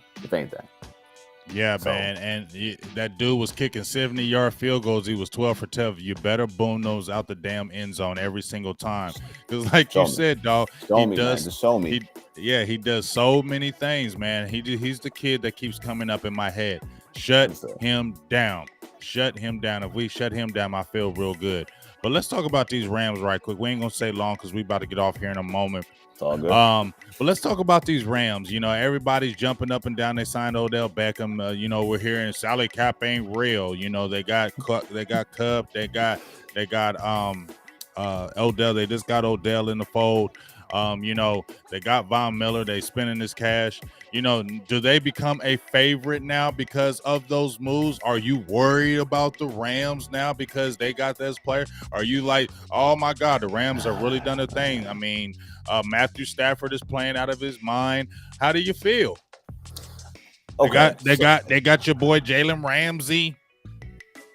Yeah, so, man. And that dude was kicking 70-yard field goals. He was 12 for 12. You better boom those out the damn end zone every single time. Because like you said, dog, just show me. He does so many things, man. He's the kid that keeps coming up in my head. Shut him down. Shut him down. If we shut him down, I feel real good. But let's talk about these Rams right quick. We ain't gonna stay long because we about to get off here in a moment. It's all good. But let's talk about these Rams. Everybody's jumping up and down. They signed Odell Beckham. We're hearing Sally Cap ain't real. They got Cup. They got Odell. They just got Odell in the fold. They got Von Miller. They spending this cash. Do they become a favorite now because of those moves? Are you worried about the Rams now because they got this player? Are you like, oh my God, the Rams have really done a thing? I mean, Matthew Stafford is playing out of his mind. How do you feel? Okay, they got your boy Jalen Ramsey.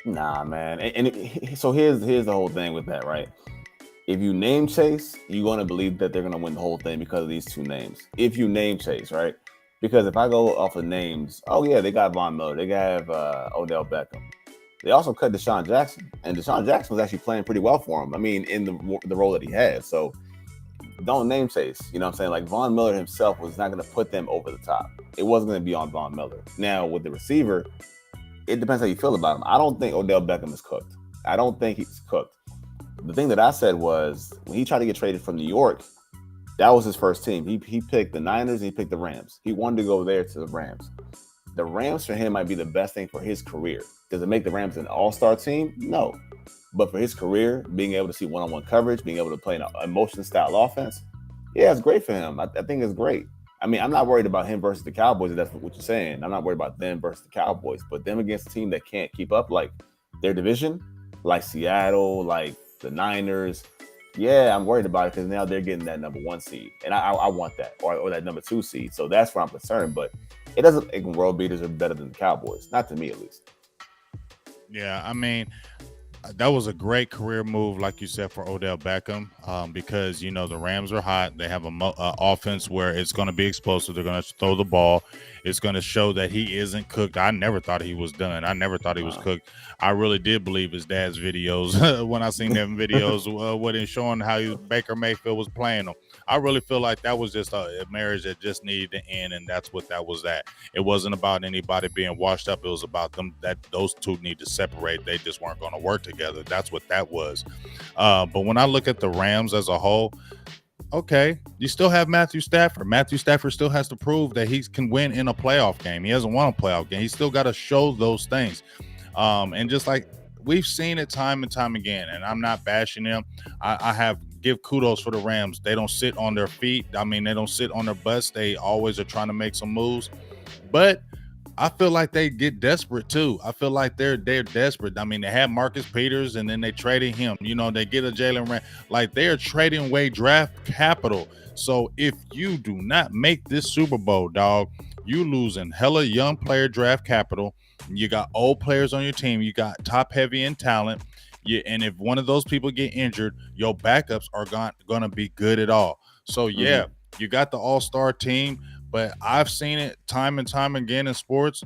Nah, man. So here's the whole thing with that, right? If you name chase, you're going to believe that they're going to win the whole thing because of these two names. If you name chase, right? Because if I go off of names, they got Von Miller. They have Odell Beckham. They also cut Deshaun Jackson. And Deshaun Jackson was actually playing pretty well for him. I mean, in the role that he had. So don't name chase. You know what I'm saying? Like Von Miller himself was not going to put them over the top. It wasn't going to be on Von Miller. Now, with the receiver, it depends how you feel about him. I don't think Odell Beckham is cooked. I don't think he's cooked. The thing that I said was when he tried to get traded from New York, that was his first team. He picked the Niners and he picked the Rams. He wanted to go there to the Rams. The Rams for him might be the best thing for his career. Does it make the Rams an all-star team? No. But for his career, being able to see one-on-one coverage, being able to play an emotion style offense, yeah, it's great for him. I think it's great. I mean, I'm not worried about him versus the Cowboys. If that's what you're saying. I'm not worried about them versus the Cowboys, but them against a team that can't keep up, like their division, like Seattle, like the Niners. Yeah, I'm worried about it because now they're getting that number 1 seed, and I want that, or that number 2 seed. So that's where I'm concerned. But it doesn't make world beaters are better than the Cowboys, not to me at least. Yeah, I mean, that was a great career move, like you said, for Odell Beckham, because you know the Rams are hot. They have a offense where it's going to be explosive. They're going to throw the ball. It's going to show that he isn't cooked. I never thought he was done. I never thought he was cooked. I really did believe his dad's videos when I seen them videos when it showing how Baker Mayfield was playing them. I really feel like that was just a marriage that just needed to end, and that's what that was at. It wasn't about anybody being washed up. It was about them that those two need to separate. They just weren't going to work together. That's what that was. But when I look at the Rams as a whole, okay, you still have Matthew Stafford. Matthew Stafford still has to prove that he can win in a playoff game. He hasn't won a playoff game. He's still got to show those things. And just like we've seen it time and time again, and I'm not bashing them. I have give kudos for the Rams. They don't sit on their feet. I mean, they don't sit on their butts. They always are trying to make some moves. But I feel like they get desperate too. I feel like they're desperate. I mean, they have Marcus Peters, and then they traded him. You know, they get a Jalen Ramsey. Like, they are trading away draft capital. So if you do not make this Super Bowl, dog, you losing hella young player draft capital. You got old players on your team. You got top heavy in talent. Yeah, and if one of those people get injured, your backups are going to be good at all. So yeah, you got the all-star team, but I've seen it time and time again in sports.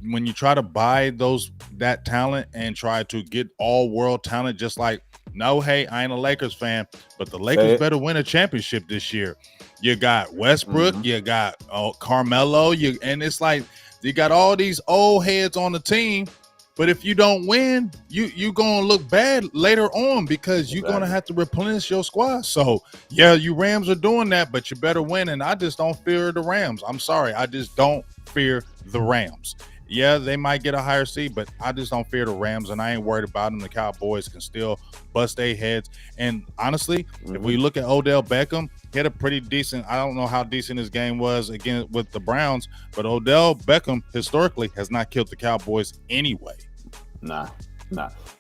When you try to buy that talent and try to get all-world talent, just like, no, hey, I ain't a Lakers fan, but the Lakers better win a championship this year. You got Westbrook, you got Carmelo, and it's like you got all these old heads on the team. But if you don't win, you gonna look bad later on because you're gonna have to replenish your squad. So yeah, you Rams are doing that, but you better win. And I just don't fear the Rams. I'm sorry, I just don't fear the Rams. Yeah, they might get a higher seed, but I just don't fear the Rams, and I ain't worried about them. The Cowboys can still bust their heads. And honestly, if we look at Odell Beckham, he had a pretty decent, I don't know how decent his game was again with the Browns, but Odell Beckham historically has not killed the Cowboys anyway. Nah.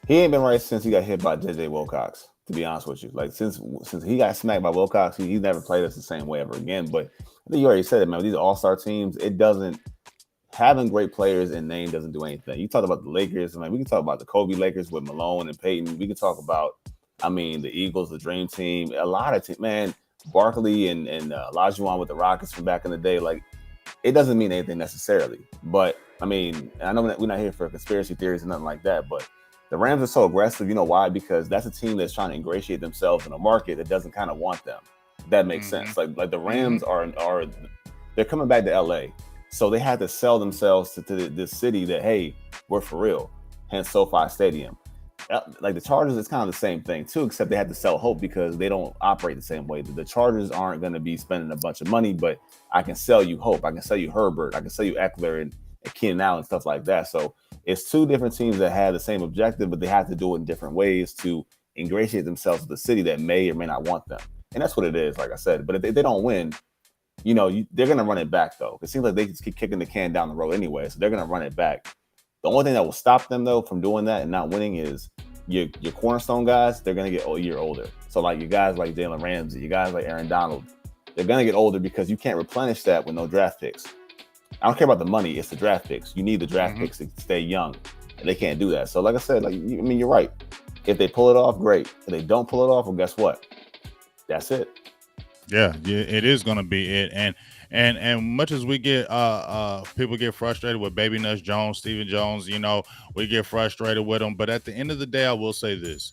He ain't been right since he got hit by JJ Wilcox, to be honest with you. Like, since he got smacked by Wilcox, he's never played us the same way ever again. But I think you already said it, man. With these all-star teams, it doesn't – having great players in name doesn't do anything. You talk about the Lakers. I mean, we can talk about the Kobe Lakers with Malone and Peyton. We can talk about, I mean, the Eagles, the Dream Team. A lot of teams, man, Barkley and Olajuwon with the Rockets from back in the day. Like, it doesn't mean anything necessarily. But, I mean, I know we're not here for conspiracy theories and nothing like that, but the Rams are so aggressive. You know why? Because that's a team that's trying to ingratiate themselves in a market that doesn't kind of want them. That makes sense. Like the Rams are they're coming back to LA. So they had to sell themselves to this city that, hey, we're for real. Hence SoFi Stadium. Like the Chargers, it's kind of the same thing too, except they had to sell hope because they don't operate the same way. The Chargers aren't going to be spending a bunch of money, but I can sell you hope. I can sell you Herbert. I can sell you Eckler and Keenan Allen and stuff like that. So it's two different teams that have the same objective, but they have to do it in different ways to ingratiate themselves with the city that may or may not want them. And that's what it is, like I said. But if they don't win, you know, they're going to run it back, though. It seems like they just keep kicking the can down the road anyway, so they're going to run it back. The only thing that will stop them, though, from doing that and not winning is your cornerstone guys. They're going to get a year older. So, like, your guys like Jalen Ramsey, your guys like Aaron Donald, they're going to get older because you can't replenish that with no draft picks. I don't care about the money. It's the draft picks. You need the draft picks to stay young, and they can't do that. So, like I said, you're right. If they pull it off, great. If they don't pull it off, well, guess what? That's it. Yeah, it is going to be it. And much as we get people get frustrated with Baby Nuts Jones, Stephen Jones, you know, we get frustrated with them. But at the end of the day, I will say this.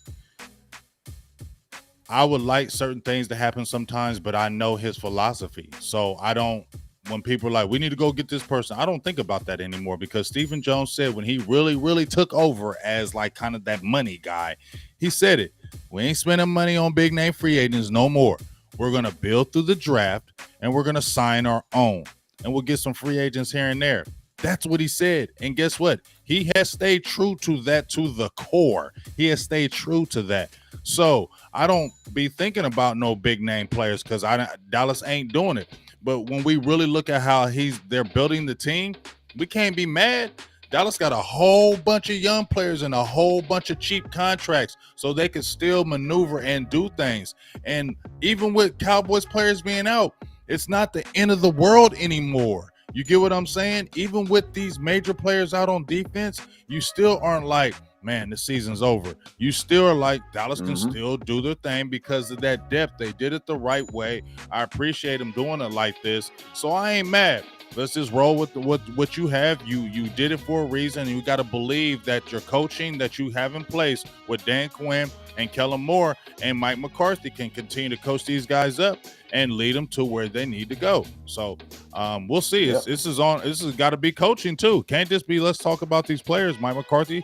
I would like certain things to happen sometimes, but I know his philosophy. So I don't, when people are like, we need to go get this person, I don't think about that anymore because Stephen Jones said when he really, really took over as like kind of that money guy, he said it. We ain't spending money on big name free agents no more. We're going to build through the draft, and we're going to sign our own. And we'll get some free agents here and there. That's what he said. And guess what? He has stayed true to that to the core. He has stayed true to that. So I don't be thinking about no big name players because Dallas ain't doing it. But when we really look at how they're building the team, we can't be mad. Dallas got a whole bunch of young players and a whole bunch of cheap contracts, so they can still maneuver and do things. And even with Cowboys players being out, it's not the end of the world anymore. You get what I'm saying? Even with these major players out on defense, you still aren't like, man, the season's over. You still are like, Dallas can still do their thing because of that depth. They did it the right way. I appreciate them doing it like this. So I ain't mad. Let's just roll with what you have. You did it for a reason. You got to believe that your coaching that you have in place with Dan Quinn and Kellen Moore and Mike McCarthy can continue to coach these guys up and lead them to where they need to go. So we'll see. Yep. This has got to be coaching too. Can't just be let's talk about these players. Mike McCarthy,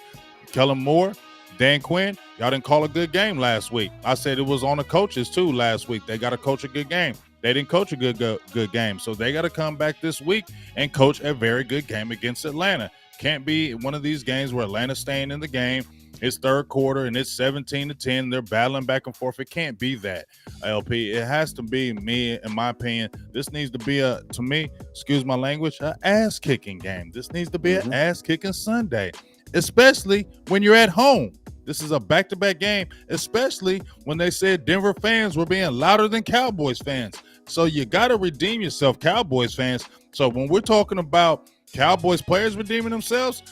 Kellen Moore, Dan Quinn. Y'all didn't call a good game last week. I said it was on the coaches too last week. They got to coach a good game. They didn't coach a good game. So they got to come back this week and coach a very good game against Atlanta. Can't be one of these games where Atlanta's staying in the game. It's third quarter and it's 17-10. They're battling back and forth. It can't be that, LP. It has to be, me, in my opinion, this needs to be to me, excuse my language, an ass-kicking game. This needs to be an ass-kicking Sunday, especially when you're at home. This is a back-to-back game, especially when they said Denver fans were being louder than Cowboys fans. So you got to redeem yourself, Cowboys fans. So when we're talking about Cowboys players redeeming themselves,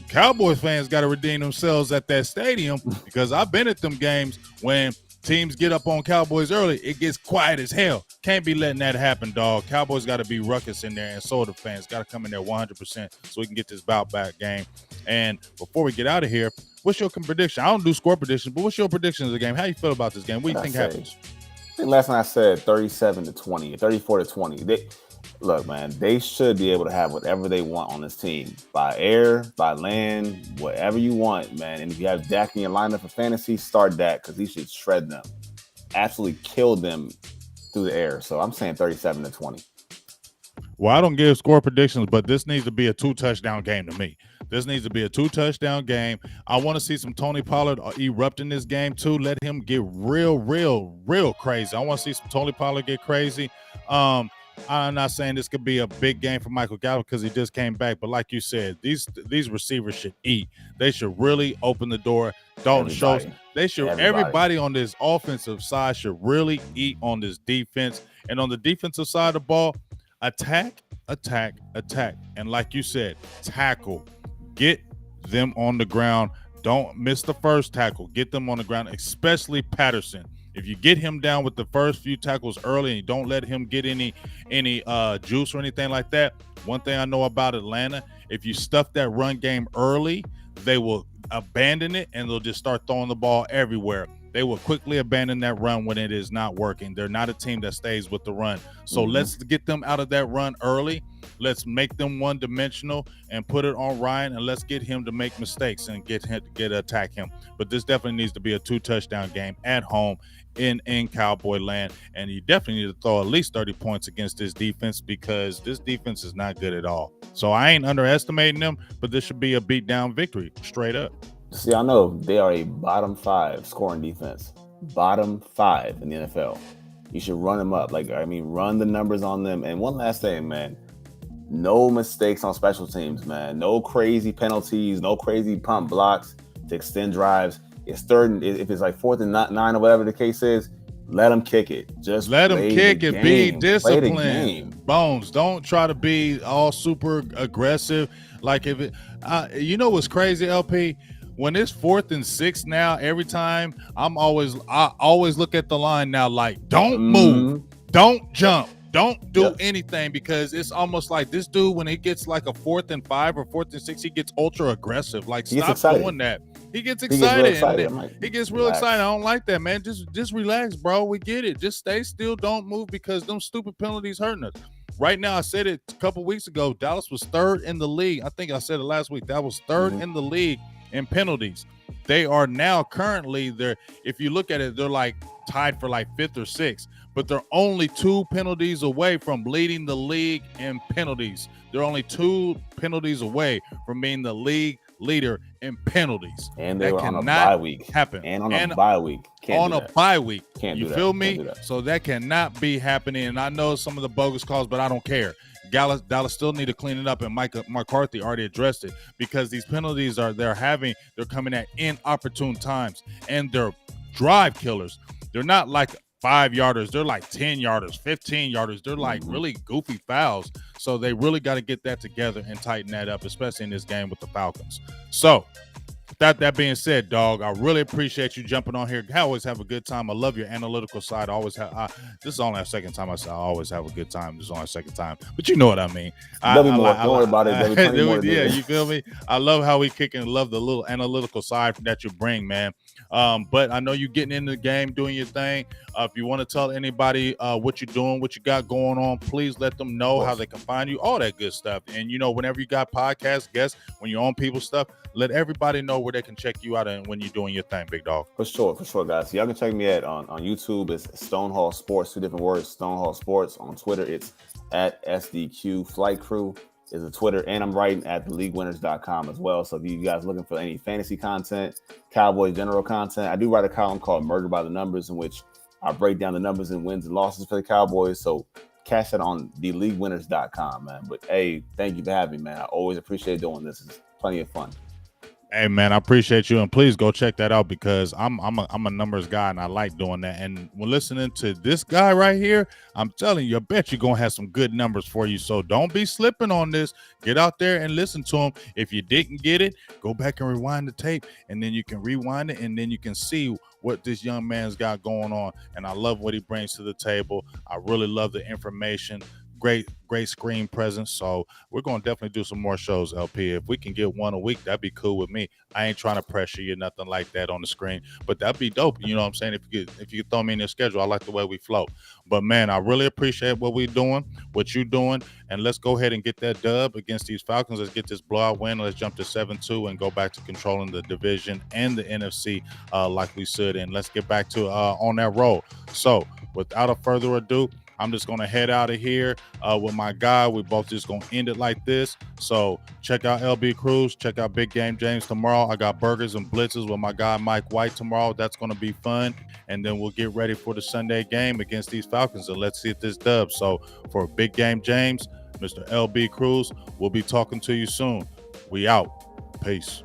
Cowboys fans got to redeem themselves at that stadium, because I've been at them games when teams get up on Cowboys early. It gets quiet as hell. Can't be letting that happen, dog. Cowboys got to be ruckus in there, and so the fans got to come in there 100% so we can get this bout back game. And before we get out of here, what's your prediction? I don't do score predictions, but what's your prediction of the game? How you feel about this game? What do you think happens? I think last night I said 37-20, 34-20. Look, man, they should be able to have whatever they want on this team. By air, by land, whatever you want, man. And if you have Dak in your lineup for fantasy, start Dak, because he should shred them. Absolutely kill them through the air. So I'm saying 37-20. Well, I don't give score predictions, but this needs to be a 2-touchdown game to me. This needs to be a 2-touchdown game. I want to see some Tony Pollard erupt in this game too. Let him get real crazy. I want to see some Tony Pollard get crazy. I'm not saying this could be a big game for Michael Gallup because he just came back, but like you said, these receivers should eat. They should really open the door. Dalton Schultz. Everybody on this offensive side should really eat on this defense. And on the defensive side of the ball, attack. And like you said, tackle. Get them on the ground. Don't miss the first tackle. Get them on the ground, especially Patterson. If you get him down with the first few tackles early and you don't let him get any juice or anything like that, one thing I know about Atlanta, if you stuff that run game early, they will abandon it and they'll just start throwing the ball everywhere. They will quickly abandon that run when it is not working. They're not a team that stays with the run. So let's get them out of that run early. Let's make them one-dimensional and put it on Ryan, and let's get him to make mistakes and get attack him. But this definitely needs to be a 2-touchdown game at home in Cowboy land, and you definitely need to throw at least 30 points against this defense, because this defense is not good at all. So I ain't underestimating them, but this should be a beat-down victory, straight up. See, I know they are a bottom 5 scoring defense. Bottom 5 in the NFL. You should run them up. Run the numbers on them. And one last thing, man. No mistakes on special teams, man. No crazy penalties. No crazy pump blocks to extend drives. It's third. If it's like 4th and 9 or whatever the case is, let them kick it. Just let them kick it. Be disciplined. Bones. Don't try to be all super aggressive. Like if it, you know what's crazy, LP? When it's 4th and 6 now, every time I always look at the line now like, don't move, don't jump, don't do anything, because it's almost like this dude, when he gets like a 4th and 5 or 4th and 6, he gets ultra aggressive. Like, stop doing that. He gets excited. He gets real excited. I don't like that, man. Just relax, bro. We get it. Just stay still. Don't move, because them stupid penalties hurting us. Right now, I said it a couple weeks ago, Dallas was 3rd in the league. I think I said it last week. That was 3rd in the league in penalties. They are now currently if you look at it, they're like tied for like 5th or 6th, but they're only 2 penalties away from leading the league in penalties. They're only 2 penalties away from being the league leader in penalties. And they that were on a cannot bye week. happen. And on a bye week. On a bye week. Can't you do feel that. me? Can't do that. So that cannot be happening. And I know some of the bogus calls, but I don't care. Dallas still need to clean it up, and Mike McCarthy already addressed it, because these penalties they're coming at inopportune times, and they're drive killers. They're not like 5-yarders. They're like 10-yarders, 15-yarders. They're like really goofy fouls. So they really got to get that together and tighten that up, especially in this game with the Falcons. So that being said, dog, I really appreciate you jumping on here. I always have a good time. I love your analytical side. I always have. This is only our second time I say I always have a good time. This is only our second time, but you know what I mean. Don't worry about it. Yeah, you feel me? I love how we kick and love the little analytical side that you bring, man. But I know you're getting into the game, doing your thing. If you want to tell anybody what you're doing, what you got going on, please let them know how they can find you, all that good stuff. And, whenever you got podcast guests, when you're on people's stuff, let everybody know where they can check you out and when you're doing your thing, big dog. For sure, guys. Y'all can check me on YouTube. It's Stonehall Sports, 2 different words, Stonehall Sports. On Twitter, it's at SDQ Flight Crew is a Twitter, and I'm writing at theleaguewinners.com as well. So if you guys looking for any fantasy content, Cowboys general content, I do write a column called Murder by the Numbers, in which I break down the numbers and wins and losses for the Cowboys. So catch that on theleaguewinners.com, man. But hey, thank you for having me, man. I always appreciate doing this. It's plenty of fun. Hey, man, I appreciate you, and please go check that out, because I'm a numbers guy, and I like doing that. And when listening to this guy right here, I'm telling you, I bet you're gonna have some good numbers for you. So don't be slipping on this. Get out there and listen to him. If you didn't get it, go back and rewind the tape, and then you can rewind it, and then you can see what this young man's got going on. And I love what he brings to the table. I really love the information. Great screen presence. So we're going to definitely do some more shows, LP. If we can get one a week, that'd be cool with me. I ain't trying to pressure you, nothing like that on the screen, but that'd be dope. You know what I'm saying? If you could throw me in your schedule, I like the way we flow. But man, I really appreciate what we're doing, what you're doing, and let's go ahead and get that dub against these Falcons. Let's get this blowout win. Let's jump to 7-2 and go back to controlling the division and the NFC like we should. And let's get back to on that roll. So without a further ado, I'm just going to head out of here with my guy. We both just going to end it like this. So check out LB Cruz. Check out Big Game James tomorrow. I got burgers and blitzes with my guy Mike White tomorrow. That's going to be fun. And then we'll get ready for the Sunday game against these Falcons, and let's see if this dub. So for Big Game James, Mr. LB Cruz, we'll be talking to you soon. We out. Peace.